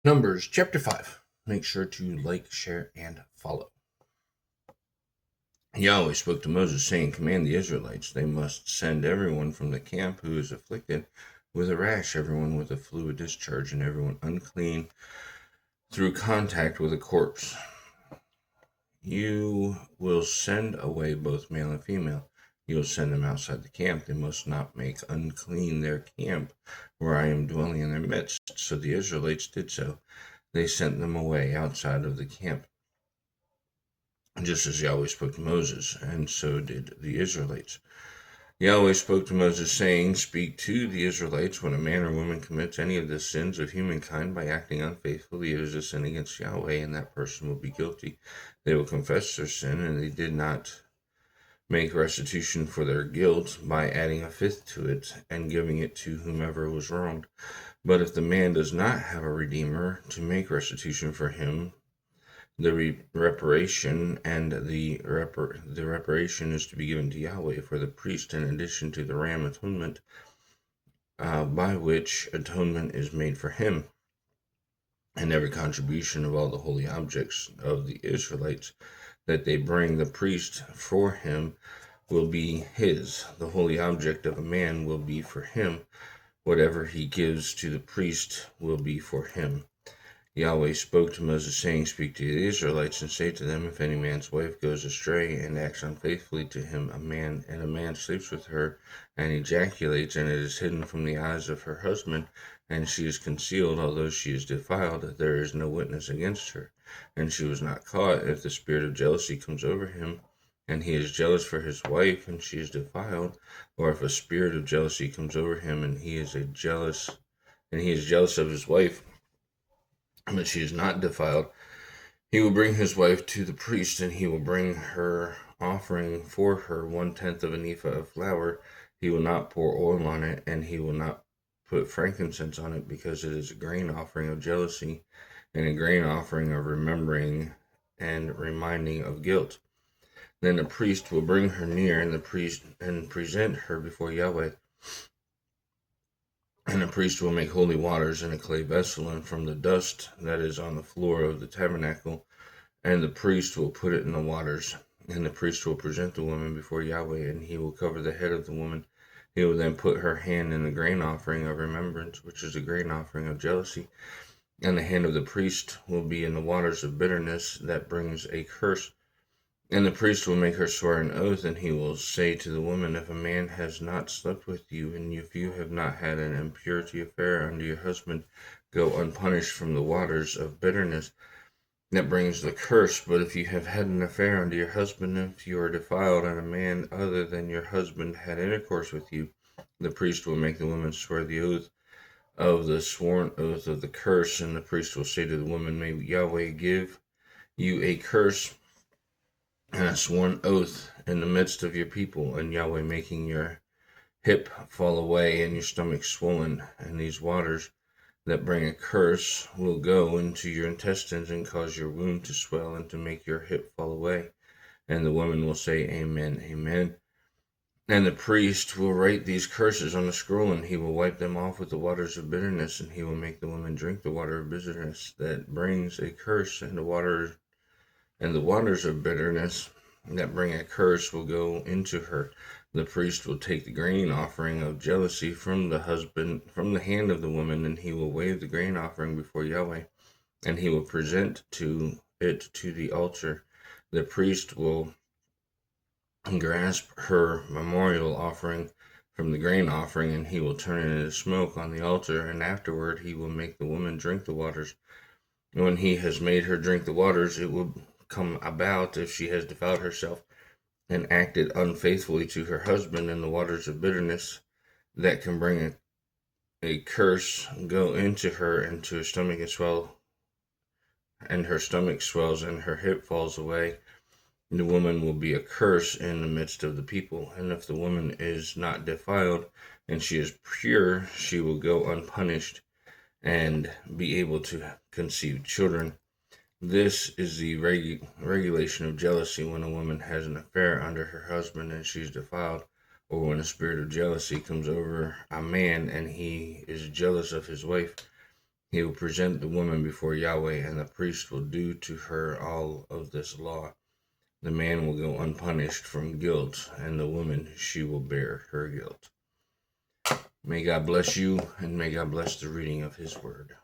Numbers chapter 5. Make sure to like, share, and follow. Yahweh spoke to Moses, saying, Command the Israelites, they must send everyone from the camp who is afflicted with a rash, everyone with a fluid discharge, and everyone unclean through contact with a corpse. You will send away both male and female. You will send them outside the camp. They must not make unclean their camp, where I am dwelling in their midst. So the Israelites did so. They sent them away outside of the camp, just as Yahweh spoke to Moses, and so did the Israelites. Yahweh spoke to Moses, saying, Speak to the Israelites, when a man or woman commits any of the sins of humankind by acting unfaithfully, it is a sin against Yahweh, and that person will be guilty. They will confess their sin, and they did not make restitution for their guilt by adding a fifth to it and giving it to whomever was wronged. But if the man does not have a redeemer to make restitution for him, the reparation is to be given to Yahweh for the priest, in addition to the ram atonement, by which atonement is made for him. And every contribution of all the holy objects of the Israelites that they bring the priest for him will be his. The holy object of a man will be for him. Whatever he gives to the priest will be for him. Yahweh spoke to Moses, saying, Speak to the Israelites and say to them, If any man's wife goes astray and acts unfaithfully to him, a man sleeps with her and ejaculates, and it is hidden from the eyes of her husband, and she is concealed, although she is defiled, there is no witness against her, and she was not caught. If the spirit of jealousy comes over him, and he is jealous for his wife, and she is defiled, or if a spirit of jealousy comes over him, and he is jealous of his wife, but she is not defiled, he will bring his wife to the priest, and he will bring her offering for her 1/10 of an ephah of flour. He will not pour oil on it, and he will not put frankincense on it, because it is a grain offering of jealousy, and a grain offering of remembering and reminding of guilt. Then the priest will bring her near, and present her before Yahweh. And the priest will make holy waters in a clay vessel, and from the dust that is on the floor of the tabernacle, and the priest will put it in the waters. And the priest will present the woman before Yahweh, and he will cover the head of the woman. He will then put her hand in the grain offering of remembrance, which is a grain offering of jealousy. And the hand of the priest will be in the waters of bitterness that brings a curse. And the priest will make her swear an oath, and he will say to the woman, If a man has not slept with you, and if you have not had an impurity affair under your husband, go unpunished from the waters of bitterness that brings the curse. But if you have had an affair under your husband, if you are defiled, and a man other than your husband had intercourse with you, the priest will make the woman swear the oath of the sworn oath of the curse. And the priest will say to the woman, May Yahweh give you a curse and a sworn oath in the midst of your people, and Yahweh making your hip fall away and your stomach swollen, and these waters that bring a curse will go into your intestines and cause your wound to swell and to make your hip fall away. And the woman will say, Amen, Amen. And the priest will write these curses on the scroll, and he will wipe them off with the waters of bitterness, and he will make the woman drink the water of bitterness that brings a curse, and the waters of bitterness that bring a curse will go into her. The priest will take the grain offering of jealousy from the hand of the woman, and he will wave the grain offering before Yahweh, and he will present it to the altar. The priest will grasp her memorial offering from the grain offering, and he will turn it into smoke on the altar, and afterward he will make the woman drink the waters. When he has made her drink the waters, it will come about, if she has defiled herself and acted unfaithfully to her husband, and the waters of bitterness that can bring a curse go into her, and to her stomach and swell, and her stomach swells, and her hip falls away. The woman will be a curse in the midst of the people. And if the woman is not defiled and she is pure, she will go unpunished and be able to conceive children. This is the regulation of jealousy: when a woman has an affair under her husband and she's defiled, or when a spirit of jealousy comes over a man and he is jealous of his wife, He will present the woman before Yahweh, and the priest will do to her all of this law. The man will go unpunished from guilt, and the woman, she will bear her guilt. May God bless you, and may God bless the reading of his word.